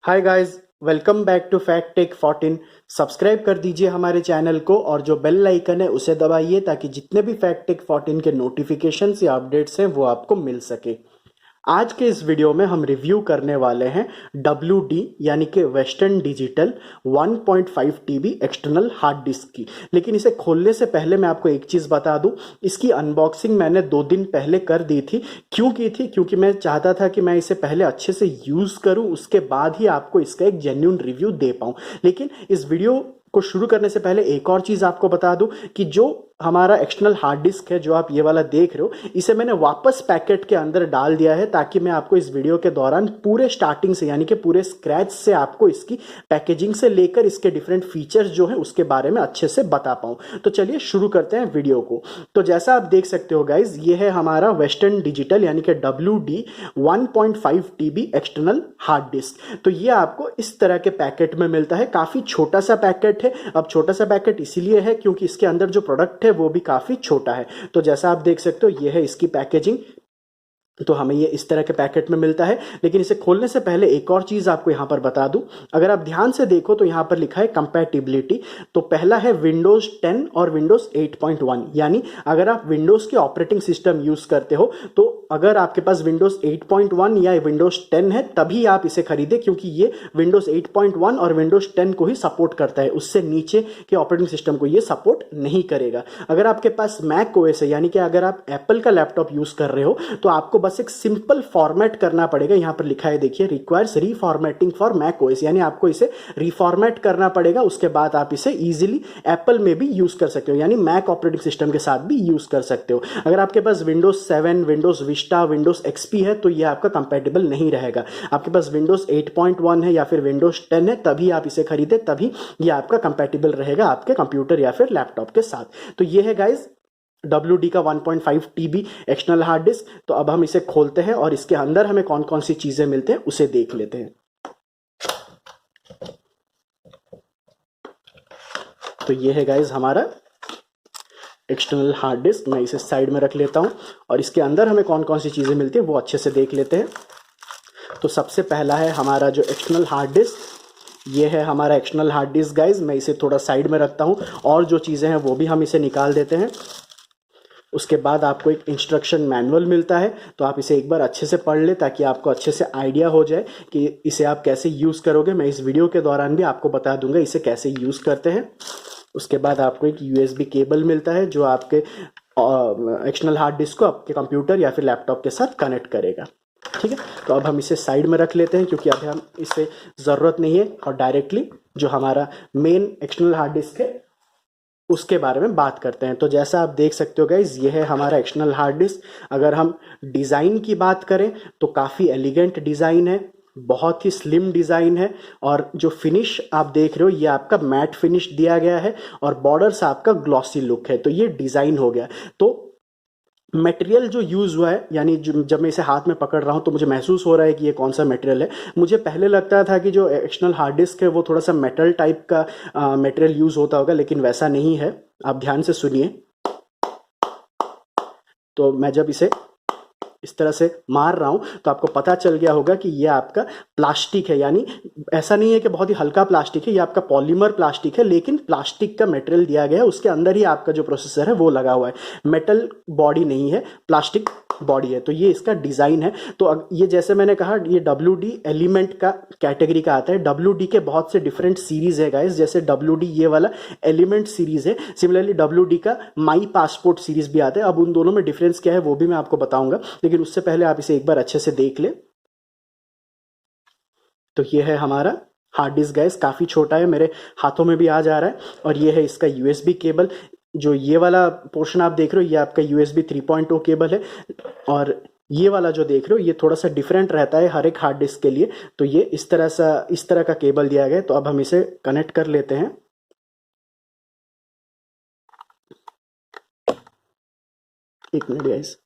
Hi guys, welcome back to fact tech 14। Subscribe कर दीजिए हमारे चैनल को और जो बेल आइकन है उसे दबाइए ताकि जितने भी फैक्ट टेक 14 के नोटिफिकेशंस या अपडेट्स हैं वो आपको मिल सके। आज के इस वीडियो में हम रिव्यू करने वाले हैं WD यानी कि western digital 1.5 TB external hard disk की। लेकिन इसे खोलने से पहले मैं आपको एक चीज़ बता दूं, इसकी अनबॉक्सिंग मैंने 2 दिन पहले कर दी थी। क्यों की थी? क्योंकि मैं चाहता था कि मैं इसे पहले अच्छे से यूज़ करूं, उसके बाद ही आपको इसका एक जेन्युइन रिव्यू दे पाऊं। लेकिन इस वीडियो को शुरू करने से पहले एक और चीज़ आपको बता दूं कि जो हमारा एक्सटर्नल हार्ड डिस्क है, जो आप ये वाला देख रहे हो, इसे मैंने वापस पैकेट के अंदर डाल दिया है ताकि मैं आपको इस वीडियो के दौरान पूरे स्टार्टिंग से यानी कि पूरे स्क्रैच से आपको इसकी पैकेजिंग से लेकर इसके डिफरेंट फीचर्स जो है उसके बारे में अच्छे से बता पाऊं। तो चलिए शुरू करते हैं वीडियो को। तो जैसा आप देख सकते हो गाइज, ये है हमारा वेस्टर्न डिजिटल यानी कि WD 1.5 TB external hard disk. तो ये आपको इस तरह के पैकेट में मिलता है। काफी छोटा सा पैकेट है। अब छोटा सा पैकेट इसीलिए है क्योंकि इसके अंदर जो प्रोडक्ट है वो भी काफी छोटा है। तो जैसा आप देख सकते हो, ये है इसकी पैकेजिंग। तो हमें ये इस तरह के पैकेट में मिलता है। लेकिन इसे खोलने से पहले एक और चीज आपको यहां पर बता दूं। अगर आप ध्यान से देखो तो यहां पर लिखा है कंपैटिबिलिटी। तो पहला है विंडोज 10 और विंडोज 8.1, यानी अगर आप विंडोज के ऑपरेटिंग सिस्टम यूज करते हो तो अगर आपके पास विंडोज 8.1 या विंडोज 10 है तभी आप इसे खरीदें, क्योंकि ये विंडोज 8.1 और विंडोज 10 को ही सपोर्ट करता है। उससे नीचे के ऑपरेटिंग सिस्टम को ये सपोर्ट नहीं करेगा। अगर आपके पास मैक ओएस है, यानी कि अगर आप एप्पल का लैपटॉप यूज कर रहे हो, तो आपको बस एक सिंपल फॉर्मेट करना पड़ेगा। यहां पर लिखा है, देखिए, रिक्वायर्स रीफॉर्मेटिंग फॉर मैक ओएस, यानी आपको इसे रिफॉर्मेट करना पड़ेगा। उसके बाद आप इसे इजीली एप्पल में भी यूज कर सकते हो, यानी मैक ऑपरेटिंग सिस्टम के साथ भी यूज कर सकते हो। अगर आपके पास Windows 7, Windows Vista, Windows XP है तो यह आपका कंपेटेबल नहीं रहेगा। आपके पास विंडोज 8.1 है या फिर विंडोज 10 है तभी आप इसे खरीदे, तभी यह आपका कंपेटेबल रहेगा आपके कंप्यूटर या फिर लैपटॉप के साथ। तो यह है गाइज WD का 1.5 TB एक्सटर्नल हार्ड डिस्क। तो अब हम इसे खोलते हैं और इसके अंदर हमें कौन कौन सी चीजें मिलते हैं उसे देख लेते हैं। तो ये है गाइज हमारा एक्सटर्नल हार्ड डिस्क। मैं इसे साइड में रख लेता हूं और इसके अंदर हमें कौन कौन सी चीजें मिलती है वो अच्छे से देख लेते हैं। तो सबसे पहला है हमारा जो एक्सटर्नल हार्ड डिस्क। ये है हमारा एक्सटर्नल हार्ड डिस्क गाइज। मैं इसे थोड़ा साइड में रखता हूं और जो चीजें हैं वो भी हम इसे निकाल देते हैं। उसके बाद आपको एक इंस्ट्रक्शन मैनुअल मिलता है, तो आप इसे एक बार अच्छे से पढ़ ले ताकि आपको अच्छे से आइडिया हो जाए कि इसे आप कैसे यूज़ करोगे। मैं इस वीडियो के दौरान भी आपको बता दूंगा इसे कैसे यूज़ करते हैं। उसके बाद आपको एक USB केबल मिलता है जो आपके एक्सटर्नल हार्ड डिस्क को आपके कंप्यूटर या फिर लैपटॉप के साथ कनेक्ट करेगा। ठीक है, तो अब हम इसे साइड में रख लेते हैं क्योंकि अभी हम इसे ज़रूरत नहीं है और डायरेक्टली जो हमारा मेन एक्सटर्नल हार्ड डिस्क है उसके बारे में बात करते हैं। तो जैसा आप देख सकते हो गाइज, ये है हमारा एक्सटर्नल हार्ड डिस्क। अगर हम डिज़ाइन की बात करें तो काफ़ी एलिगेंट डिज़ाइन है, बहुत ही स्लिम डिज़ाइन है। और जो फिनिश आप देख रहे हो ये आपका मैट फिनिश दिया गया है और बॉर्डर्स आपका ग्लॉसी लुक है। तो ये डिज़ाइन हो गया। तो मटेरियल जो यूज़ हुआ है, यानी जब मैं इसे हाथ में पकड़ रहा हूँ तो मुझे महसूस हो रहा है कि ये कौन सा मटेरियल है। मुझे पहले लगता था कि जो एक्सटर्नल हार्ड डिस्क है वो थोड़ा सा मेटल टाइप का मटेरियल यूज़ होता होगा, लेकिन वैसा नहीं है। आप ध्यान से सुनिए। तो मैं जब इसे इस तरह से मार रहा हूं तो आपको पता चल गया होगा कि ये आपका प्लास्टिक है। यानी ऐसा नहीं है कि बहुत ही हल्का प्लास्टिक है, ये आपका पॉलीमर प्लास्टिक है, लेकिन प्लास्टिक का मटेरियल दिया गया है। उसके अंदर ही आपका जो प्रोसेसर है वो लगा हुआ है। मेटल बॉडी नहीं है, प्लास्टिक बॉडी है। तो ये इसका डिज़ाइन है। तो ये जैसे मैंने कहा, ये WD एलिमेंट का कैटेगरी का आता है। WD के बहुत से डिफरेंट सीरीज है गाइस, जैसे WD ये वाला एलिमेंट सीरीज है। सिमिलरली WD का माई पासपोर्ट सीरीज भी आता है। अब उन दोनों में डिफरेंस क्या है वो भी मैं आपको बताऊंगा, लेकिन उससे पहले आप इसे एक बार अच्छे से देख ले। तो ये है हमारा हार्ड डिस्क गाइस, काफ़ी छोटा है, मेरे हाथों में भी आ जा रहा है। और ये है इसका USB केबल। जो ये वाला पोर्शन आप देख रहे हो ये आपका USB 3.0 केबल है। और ये वाला जो देख रहे हो ये थोड़ा सा डिफरेंट रहता है हर एक हार्ड डिस्क के लिए। तो ये इस तरह का केबल दिया गया है। तो अब हम इसे कनेक्ट कर लेते हैं। एक मिनट गाइस।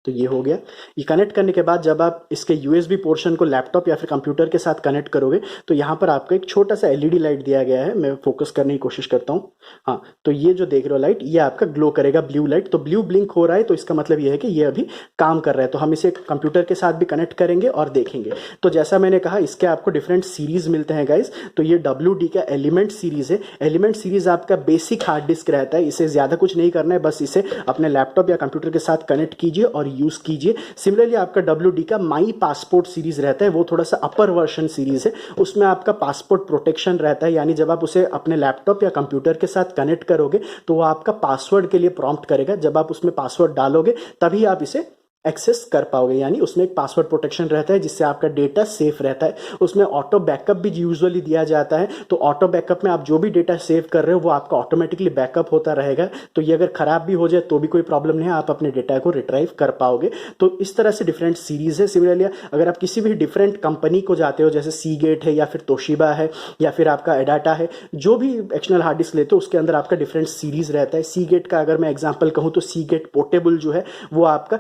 तो ये हो गया। ये कनेक्ट करने के बाद जब आप इसके यूएसबी पोर्शन को लैपटॉप या फिर कंप्यूटर के साथ कनेक्ट करोगे तो यहाँ पर आपको एक छोटा सा एलईडी लाइट दिया गया है। मैं फोकस करने की कोशिश करता हूँ। हाँ, तो ये जो देख रहे हो लाइट, ये आपका ग्लो करेगा, ब्लू लाइट। तो ब्लू ब्लिंक हो रहा है तो इसका मतलब ये है कि ये अभी काम कर रहा है। तो हम इसे कंप्यूटर के साथ भी कनेक्ट करेंगे और देखेंगे। तो जैसा मैंने कहा, इसके आपको डिफरेंट सीरीज मिलते हैं गाइज। तो ये WD का एलिमेंट सीरीज है। एलिमेंट सीरीज आपका बेसिक हार्ड डिस्क रहता है। इसे ज्यादा कुछ नहीं करना है, बस इसे अपने लैपटॉप या कंप्यूटर के साथ कनेक्ट कीजिए और यूज कीजिए। सिमिलरली आपका WD का माई पासपोर्ट सीरीज रहता है, वो थोड़ा सा अपर वर्जन सीरीज है। उसमें आपका पासपोर्ट प्रोटेक्शन रहता है, यानी जब आप उसे अपने लैपटॉप या कंप्यूटर के साथ कनेक्ट करोगे तो वो आपका पासवर्ड के लिए प्रॉम्प्ट करेगा। जब आप उसमें पासवर्ड डालोगे तभी आप इसे एक्सेस कर पाओगे, यानी उसमें एक पासवर्ड प्रोटेक्शन रहता है जिससे आपका डेटा सेफ रहता है। उसमें ऑटो बैकअप भी यूजुअली दिया जाता है। तो ऑटो बैकअप में आप जो भी डेटा सेव कर रहे हो वो आपका ऑटोमेटिकली बैकअप होता रहेगा। तो ये अगर खराब भी हो जाए तो भी कोई प्रॉब्लम नहीं है, आप अपने डेटा को रिट्राइव कर पाओगे। तो इस तरह से डिफरेंट सीरीज है। सिमिलरली अगर आप किसी भी डिफरेंट कंपनी को जाते हो, जैसे सीगेट है या फिर तोशिबा है या फिर आपका एडाटा है, जो भी एक्सटर्नल हार्ड डिस्क लेते हो उसके अंदर आपका डिफरेंट सीरीज रहता है। सीगेट का अगर मैं एग्जांपल कहूँ तो सीगेट पोर्टेबल जो है वो आपका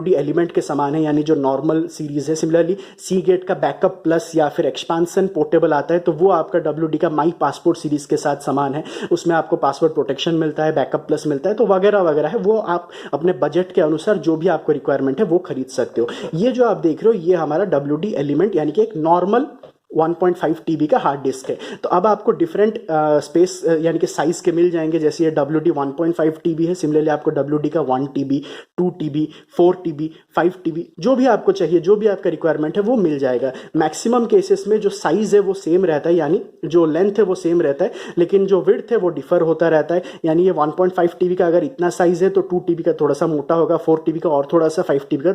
WD एलिमेंट के समान है, यानी जो नॉर्मल सीरीज है। सिमिलरली सीगेट का बैकअप प्लस या फिर एक्सपांसन पोर्टेबल आता है तो वो आपका WD का माई पासपोर्ट सीरीज के साथ समान है। उसमें आपको पासवर्ड प्रोटेक्शन मिलता है, बैकअप प्लस मिलता है, तो वगैरह वगैरह है। वो आप अपने बजट के अनुसार जो भी आपको रिक्वायरमेंट है वो खरीद सकते हो। ये जो आप देख रहे हो ये हमारा WD एलिमेंट यानी कि एक नॉर्मल 1.5 TB का हार्ड डिस्क है। तो अब आपको डिफरेंट स्पेस यानी कि साइज के मिल जाएंगे। जैसे ये WD 1.5 TB है, सिमिलरली आपको WD का 1 TB, 2 TB, 4 TB, 5 TB जो भी आपको चाहिए, जो भी आपका रिक्वायरमेंट है वो मिल जाएगा। मैक्सिमम केसेस में जो साइज है वो सेम रहता है, यानी जो लेंथ है वो सेम रहता है, लेकिन जो विड्थ है वो डिफर होता रहता है। यानी ये 1.5 TB का अगर इतना साइज है तो 2 TB का थोड़ा सा मोटा होगा, 4 TB का और थोड़ा सा, 5 TB का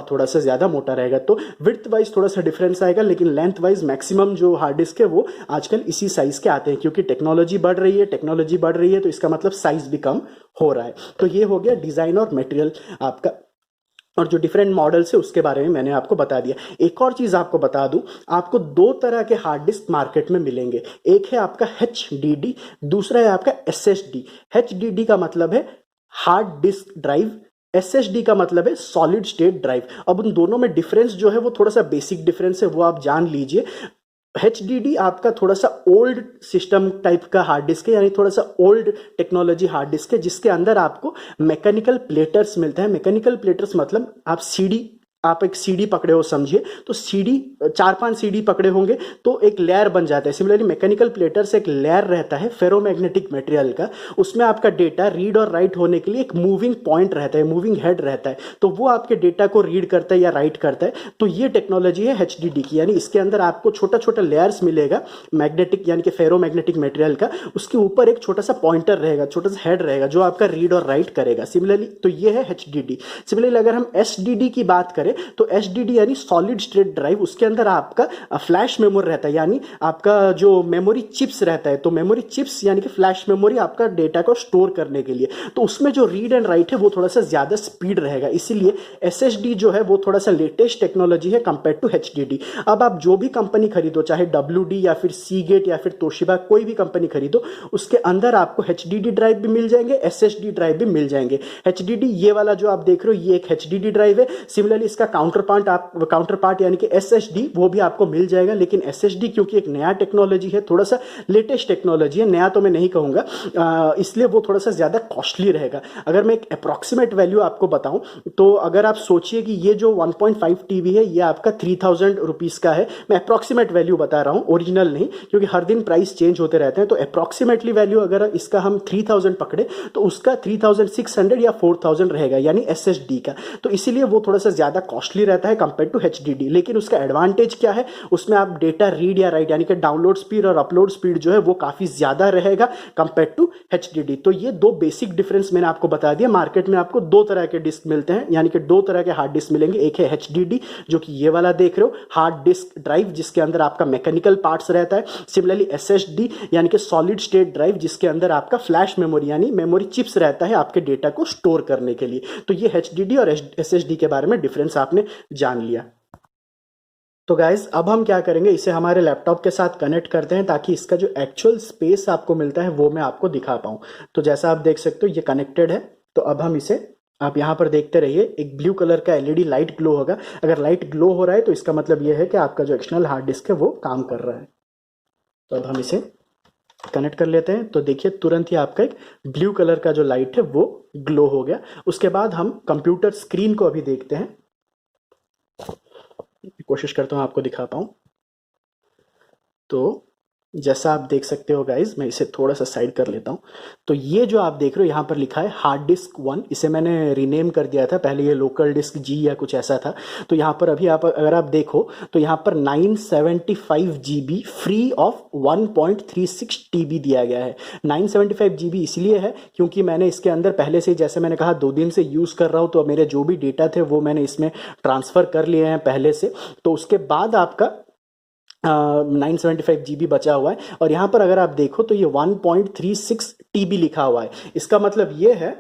थोड़ा सा ज्यादा मोटा रहेगा। तो विड्थ वाइज थोड़ा सा डिफरेंस आएगा, लेकिन लेंथ मैक्सिमम जो हार्ड डिस्क है वो आजकल इसी साइज के आते हैं, क्योंकि टेक्नोलॉजी बढ़ रही है तो इसका मतलब साइज भी कम हो रहा है। तो ये हो गया डिजाइन और मटेरियल आपका, और जो डिफरेंट मॉडल्स है उसके बारे में मैंने आपको बता दिया। एक और चीज आपको बता दूं, आपको दो तरह के हार्ड डिस्क मार्केट में मिलेंगे। एक है आपका HDD, दूसरा है आपका SSD। HDD का मतलब है हार्ड डिस्क ड्राइव, SSD का मतलब है सॉलिड स्टेट ड्राइव। अब उन दोनों में डिफरेंस जो है वो थोड़ा सा बेसिक डिफरेंस है, वो आप जान लीजिए। HDD आपका थोड़ा सा ओल्ड सिस्टम टाइप का हार्ड डिस्क है, यानी थोड़ा सा ओल्ड टेक्नोलॉजी हार्ड डिस्क है, जिसके अंदर आपको मैकेनिकल प्लेटर्स मिलते हैं। मैकेनिकल प्लेटर्स मतलब आप एक CD पकड़े हो समझिए, तो CD 4-5 CD पकड़े होंगे तो एक लेयर बन जाता है। सिमिलरली मैकेनिकल प्लेटर से एक लेयर रहता है फेरोमैग्नेटिक मटेरियल का, उसमें आपका डेटा रीड और राइट होने के लिए एक मूविंग पॉइंट रहता है, मूविंग हेड रहता है, तो वो आपके डेटा को रीड करता है या राइट करता है। तो ये टेक्नोलॉजी है HDD की, यानी इसके अंदर आपको छोटा छोटा लेयर्स मिलेगा मैग्नेटिक यानी कि फेरोमैग्नेटिक मटेरियल का, उसके ऊपर एक छोटा सा पॉइंटर रहेगा, छोटा सा हेड रहेगा जो आपका रीड और राइट करेगा। सिमिलरली तो ये है HDD। सिमिलरली अगर हम SDD की बात करें तो SDD यानी सॉलिड स्टेट ड्राइव, उसके अंदर आपका फ्लैश मेमोरी रहता है, यानी आपका जो मेमोरी चिप्स रहता है, तो मेमोरी चिप्स यानी कि फ्लैश मेमोरी आपका डेटा को स्टोर करने के लिए, तो उसमें जो रीड एंड राइट है वो थोड़ा सा ज्यादा स्पीड रहेगा। इसीलिए SSD जो है वो थोड़ा सा लेटेस्ट टेक्नोलॉजी है कंपेयर टू HDD। अब आप जो भी कंपनी खरीदो, चाहे WD या फिर सीगेट या फिर तोशिबा, कोई भी कंपनी खरीदो, उसके अंदर आपको HDD ड्राइव भी मिल जाएंगे, SSD ड्राइव भी मिल जाएंगे। HDD ये वाला जो आप देख रहे हो ये एक HDD ड्राइव है। सिमिलरली इसका काउंटर पार्ट यानी कि SSD वो भी आपको मिल जाएगा, लेकिन SSD क्योंकि एक नया टेक्नोलॉजी है, थोड़ा सा लेटेस्ट टेक्नोलॉजी है, नया तो मैं नहीं कहूंगा, इसलिए वो थोड़ा सा ज्यादा कॉस्टली रहेगा। अगर मैं एक अप्रॉक्सीमेट वैल्यू आपको बताऊं तो अगर आप सोचिए कि ये जो 1.5 TB है ये आपका 3000 रुपीज का है, मैं अप्रॉक्सीमेट वैल्यू बता रहा हूं, ओरिजिनल नहीं, क्योंकि हर दिन प्राइस चेंज होते रहते हैं। तो अप्रॉक्सीमेटली वैल्यू अगर इसका हम 3000 पकड़े तो उसका 3600 या 4000 रहेगा, यानी SSD का। तो इसीलिए वो थोड़ा सा ज्यादा कॉस्टली रहता है कंपेयर टू HDD। लेकिन उसका एडवांटेज क्या है, उसमें आप डेटा रीड या राइट यानी कि डाउनलोड स्पीड और अपलोड स्पीड जो है वो काफी ज्यादा रहेगा कंपेयर टू HDD। तो ये दो बेसिक डिफरेंस मैंने आपको बता दिया। मार्केट में आपको दो तरह के डिस्क मिलते हैं, यानी कि दो तरह के हार्ड डिस्क मिलेंगे। एक है HDD जो कि ये वाला देख रहे हो, हार्ड डिस्क ड्राइव, जिसके अंदर आपका मैकेनिकल पार्ट्स रहता है। सिमिलरली SSD यानी कि सॉलिड स्टेट ड्राइव, जिसके अंदर आपका फ्लैश मेमोरी यानी मेमोरी चिप्स रहता है आपके डेटा को स्टोर करने के लिए। तो ये HDD और SSD के बारे में डिफरेंस आपने जान लिया। तो गाइज अब हम क्या करेंगे, इसे हमारे लैपटॉप के साथ कनेक्ट करते हैं ताकि इसका जो एक्चुअल स्पेस आपको मिलता है वो मैं आपको दिखा पाऊं। तो जैसा आप देख सकते हो ये कनेक्टेड है, तो अब हम इसे आप यहाँ पर देखते रहिए, एक ब्लू कलर का एलईडी लाइट ग्लो होगा। अगर लाइट ग्लो हो रहा है तो इसका मतलब यह है कि आपका जो एक्सटर्नल हार्ड डिस्क है वो काम कर रहा है। तो अब हम इसे कनेक्ट कर लेते हैं। तो देखिए तुरंत ही आपका एक ब्लू कलर का जो लाइट है वो ग्लो हो गया। उसके बाद हम कंप्यूटर स्क्रीन को अभी देखते हैं, कोशिश करता हूं आपको दिखा पाऊं। तो जैसा आप देख सकते हो गाइज, मैं इसे थोड़ा सा साइड कर लेता हूं। तो ये जो आप देख रहे हो यहाँ पर लिखा है हार्ड डिस्क 1, इसे मैंने रीनेम कर दिया था, पहले ये लोकल डिस्क जी या कुछ ऐसा था। तो यहाँ पर अभी आप अगर आप देखो तो यहाँ पर 975 GB फ्री ऑफ 1.36 TB दिया गया है। 975 GB इसलिए है क्योंकि मैंने इसके अंदर पहले से, जैसे मैंने कहा, 2 दिन से यूज़ कर रहा हूँ, तो मेरे जो भी डेटा थे वो मैंने इसमें ट्रांसफ़र कर लिए हैं पहले से। तो उसके बाद आपका 975 GB बचा हुआ है। और यहाँ पर अगर आप देखो तो ये 1.36 TB लिखा हुआ है। इसका मतलब ये है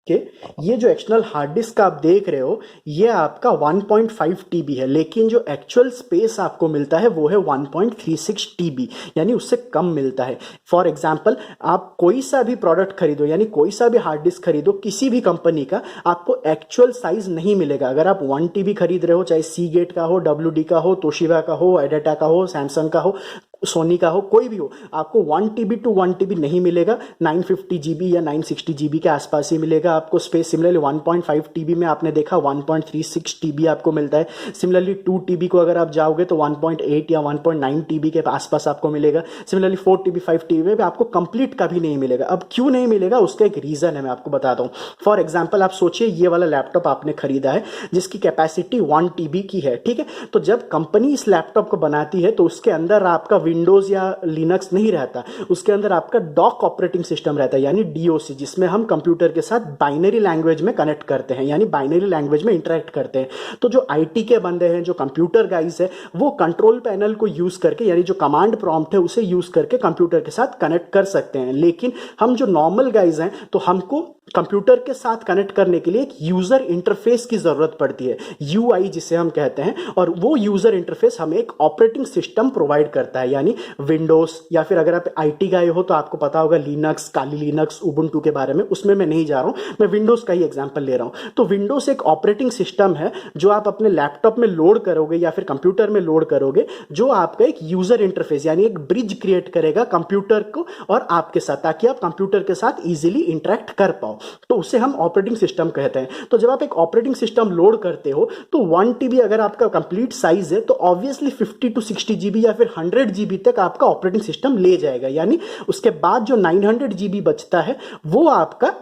कि ये जो एक्सटर्नल हार्ड डिस्क आप देख रहे हो ये आपका 1.5 TB है, लेकिन जो एक्चुअल स्पेस आपको मिलता है वो है 1.36 TB, यानी उससे कम मिलता है। फॉर एग्जांपल, आप कोई सा भी प्रोडक्ट खरीदो, यानी कोई सा भी हार्ड डिस्क खरीदो किसी भी कंपनी का, आपको एक्चुअल साइज नहीं मिलेगा। अगर आप 1 TB खरीद रहे हो, चाहे सीगेट का हो, WD का हो, तोशिबा का हो, एडेटा का हो, सैमसंग का हो, सोनी का हो, कोई भी हो, आपको 1 TB टू 1 TB नहीं मिलेगा। 950 GB या 960 GB के आसपास ही मिलेगा आपको स्पेस। सिमिलरली 1.5 TB में आपने देखा 1.36 TB आपको मिलता है। सिमिलरली 2 TB को अगर आप जाओगे तो 1.8 या 1.9 TB के आसपास आपको मिलेगा। सिमिलरली 4 TB 5 TB में आपको कंप्लीट का भी नहीं मिलेगा। अब क्यों नहीं मिलेगा, उसका एक रीज़न है, मैं आपको बताता हूँ। फॉर एग्जाम्पल, आप सोचिए ये वाला लैपटॉप आपने खरीदा है जिसकी कैपेसिटी 1 TB की है, ठीक है। तो जब कंपनी इस लैपटॉप को बनाती है तो उसके अंदर आपका विंडोज या लिनक्स नहीं रहता, उसके अंदर आपका डॉक ऑपरेटिंग सिस्टम रहता है, यानी डीओसी, जिसमें हम कंप्यूटर के साथ बाइनरी लैंग्वेज में कनेक्ट करते हैं, यानी बाइनरी लैंग्वेज में इंटरेक्ट करते हैं। तो जो आईटी के बंदे हैं, जो कंप्यूटर गाइज है, वो कंट्रोल पैनल को यूज करके, यानी जो कमांड प्रॉम्प्ट है उसे यूज करके कंप्यूटर के साथ कनेक्ट कर सकते हैं। लेकिन हम जो नॉर्मल गाइज हैं तो हमको कंप्यूटर के साथ कनेक्ट करने के लिए एक यूजर इंटरफेस की जरूरत पड़ती है, यूआई जिसे हम कहते हैं। और वो यूजर इंटरफेस हमें एक ऑपरेटिंग सिस्टम प्रोवाइड करता है, यानी विंडोज, या फिर अगर आप आईटी गाए हो तो आपको पता होगा लिनक्स, काली लिनक्स, उबुंटू के बारे में, उसमें मैं नहीं जा रहा हूं, मैं विंडोज का ही एग्जांपल ले रहा हूं। तो विंडोज एक ऑपरेटिंग सिस्टम है जो आप अपने लैपटॉप में लोड करोगे या फिर कंप्यूटर में लोड करोगे, जो आपका एक यूजर इंटरफेस, यानी एक ब्रिज क्रिएट करेगा कंप्यूटर को और आपके साथ, ताकि आप कंप्यूटर के साथ इजीली इंटरेक्ट कर पाओ। तो उसे हम ऑपरेटिंग सिस्टम कहते हैं। तो जब आप एक ऑपरेटिंग सिस्टम लोड करते हो तो 1 TB अगर आपका कंप्लीट साइज है तो ऑब्वियसली 50 टू 60 GB या फिर 100 GB तक आपका ऑपरेटिंग सिस्टम ले जाएगा। यानी उसके बाद जो 900 GB बचता है वो आपका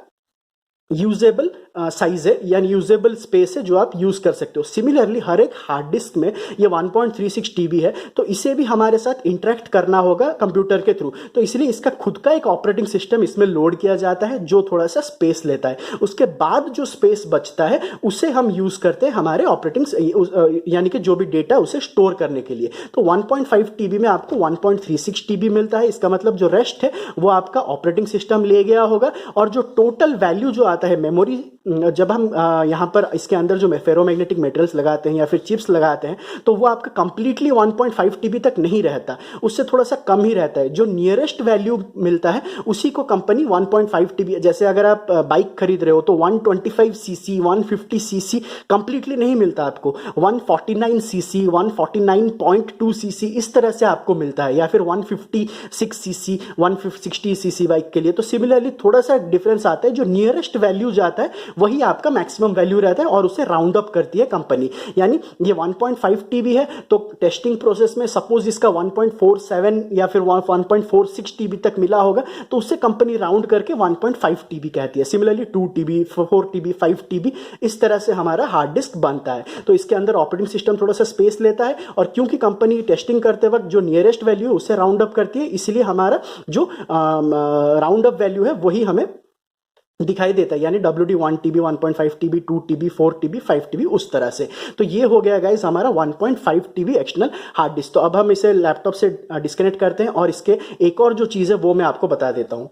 यूजेबल साइज है, यानी यूजेबल स्पेस है जो आप यूज कर सकते हो। सिमिलरली हर एक हार्ड डिस्क में ये 1.36 TB है, तो इसे भी हमारे साथ इंटरेक्ट करना होगा कंप्यूटर के थ्रू। तो इसलिए इसका खुद का एक ऑपरेटिंग सिस्टम इसमें लोड किया जाता है जो थोड़ा सा स्पेस लेता है। उसके बाद जो स्पेस बचता है उसे हम यूज करते हैं हमारे ऑपरेटिंग, यानी कि जो भी डेटा उसे स्टोर करने के लिए। तो 1.5 TB में आपको 1.36 TB मिलता है। इसका मतलब जो रेस्ट है वो आपका ऑपरेटिंग सिस्टम ले गया होगा। और जो टोटल वैल्यू जो आता है मेमोरी, जब हम यहाँ पर इसके अंदर जो फेरोमैग्नेटिक मेटल्स लगाते हैं या फिर चिप्स लगाते हैं तो वो आपका कंप्लीटली 1.5 TB तक नहीं रहता, उससे थोड़ा सा कम ही रहता है। जो नियरेस्ट वैल्यू मिलता है उसी को कंपनी 1.5 TB, जैसे अगर आप बाइक खरीद रहे हो तो 125 cc, 150 cc कंप्लीटली नहीं मिलता आपको, 149 cc, 149.2 cc इस तरह से आपको मिलता है, या फिर 156 cc, 160 cc बाइक के लिए। तो सिमिलरली थोड़ा सा डिफरेंस आता है। जो नियरेस्ट वैल्यू जाता है वही आपका मैक्सिमम वैल्यू रहता है और उसे राउंड अप करती है कंपनी। यानी ये 1.5 TB है तो टेस्टिंग प्रोसेस में सपोज इसका 1.47 या फिर 1.46 TB तक मिला होगा तो उससे कंपनी राउंड करके 1.5 TB कहती है। सिमिलरली 2 TB, 4 TB, 5 TB इस तरह से हमारा हार्ड डिस्क बनता है। तो इसके अंदर ऑपरेटिंग सिस्टम थोड़ा सा स्पेस लेता है और क्योंकि कंपनी टेस्टिंग करते वक्त जो नियरेस्ट वैल्यू है उसे राउंड अप करती है, इसलिए हमारा जो राउंड अप वैल्यू है वही हमें दिखाई देता है, यानी WD 1 TB, 1.5 TB, 2 TB, 4 TB, 5 TB उस तरह से। तो ये हो गया गाइस हमारा 1.5 TB एक्सटर्नल हार्ड डिस्क। तो अब हम इसे लैपटॉप से डिस्कनेक्ट करते हैं और इसके एक और जो चीज़ है वो मैं आपको बता देता हूँ।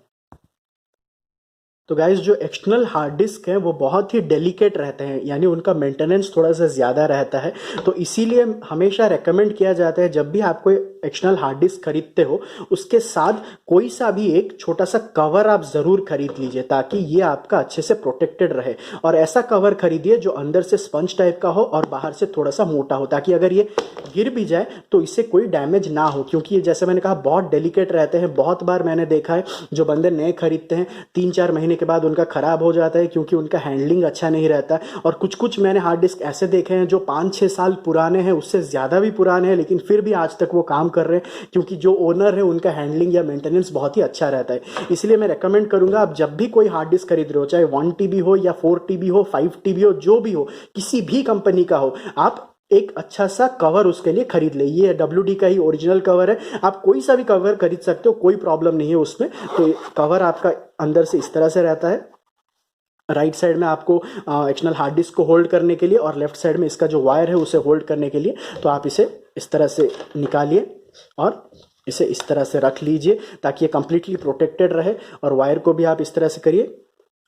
तो गाइज जो एक्सटर्नल हार्ड डिस्क हैं वो बहुत ही डेलिकेट रहते हैं, यानी उनका मेंटेनेंस थोड़ा सा ज़्यादा रहता है। तो इसीलिए हमेशा रेकमेंड किया जाता है जब भी आप कोई एक्सटर्नल हार्ड डिस्क खरीदते हो उसके साथ कोई सा भी एक छोटा सा कवर आप ज़रूर खरीद लीजिए ताकि ये आपका अच्छे से प्रोटेक्टेड रहे। और ऐसा कवर खरीदिए जो अंदर से स्पंज टाइप का हो और बाहर से थोड़ा सा मोटा हो, ताकि अगर ये गिर भी जाए तो इससे कोई डैमेज ना हो, क्योंकि ये जैसे मैंने कहा बहुत डेलिकेट रहते हैं। बहुत बार मैंने देखा है जो बंदे नए खरीदते हैं 3-4 महीने के बाद उनका खराब हो जाता है क्योंकि उनका हैंडलिंग अच्छा नहीं रहता। और कुछ मैंने हार्ड डिस्क ऐसे देखे हैं जो 5-6 साल पुराने हैं, उससे ज़्यादा भी पुराने हैं, लेकिन फिर भी आज तक वो काम कर रहे हैं क्योंकि जो ओनर है उनका हैंडलिंग या मेंटेनेंस बहुत ही अच्छा रहता है। इसलिए मैं रेकमेंड करूंगा आप जब भी कोई हार्ड डिस्क खरीद रहे हो, चाहे 1 TB हो या 4 TB हो, 5 TB हो, जो भी हो, किसी भी कंपनी का हो, आप एक अच्छा सा कवर उसके लिए खरीद ले। ये WD का ही ओरिजिनल कवर है, आप कोई सा भी कवर खरीद सकते हो, कोई प्रॉब्लम नहीं है उसमें। तो कवर आपका अंदर से इस तरह से रहता है, राइट साइड में आपको एक्सटर्नल हार्ड डिस्क को होल्ड करने के लिए और लेफ्ट साइड में इसका जो वायर है उसे होल्ड करने के लिए। तो आप इसे इस तरह से निकालिए और इसे इस तरह से रख लीजिए ताकि ये कंप्लीटली प्रोटेक्टेड रहे। और वायर को भी आप इस तरह से करिए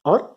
और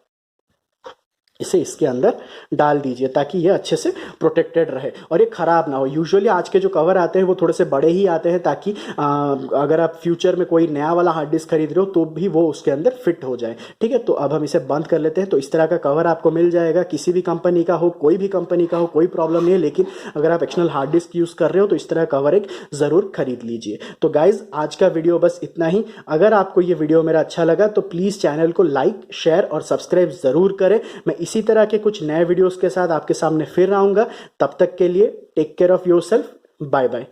इसे इसके अंदर डाल दीजिए ताकि ये अच्छे से प्रोटेक्टेड रहे और ये ख़राब ना हो। यूजुअली आज के जो कवर आते हैं वो थोड़े से बड़े ही आते हैं ताकि अगर आप फ्यूचर में कोई नया वाला हार्ड डिस्क खरीद रहे हो तो भी वो उसके अंदर फिट हो जाए। ठीक है, तो अब हम इसे बंद कर लेते हैं। तो इस तरह का कवर आपको मिल जाएगा, किसी भी कंपनी का हो, कोई भी कंपनी का हो, कोई प्रॉब्लम नहीं है। लेकिन अगर आप एक्सटर्नल हार्ड डिस्क यूज़ कर रहे हो तो इस तरह का कवर एक ज़रूर खरीद लीजिए। तो गाइज आज का वीडियो बस इतना ही। अगर आपको ये वीडियो मेरा अच्छा लगा तो प्लीज़ चैनल को लाइक, शेयर और सब्सक्राइब ज़रूर करें। मैं इसी तरह के कुछ नए वीडियोस के साथ आपके सामने फिर आऊंगा। तब तक के लिए take care of yourself, bye bye.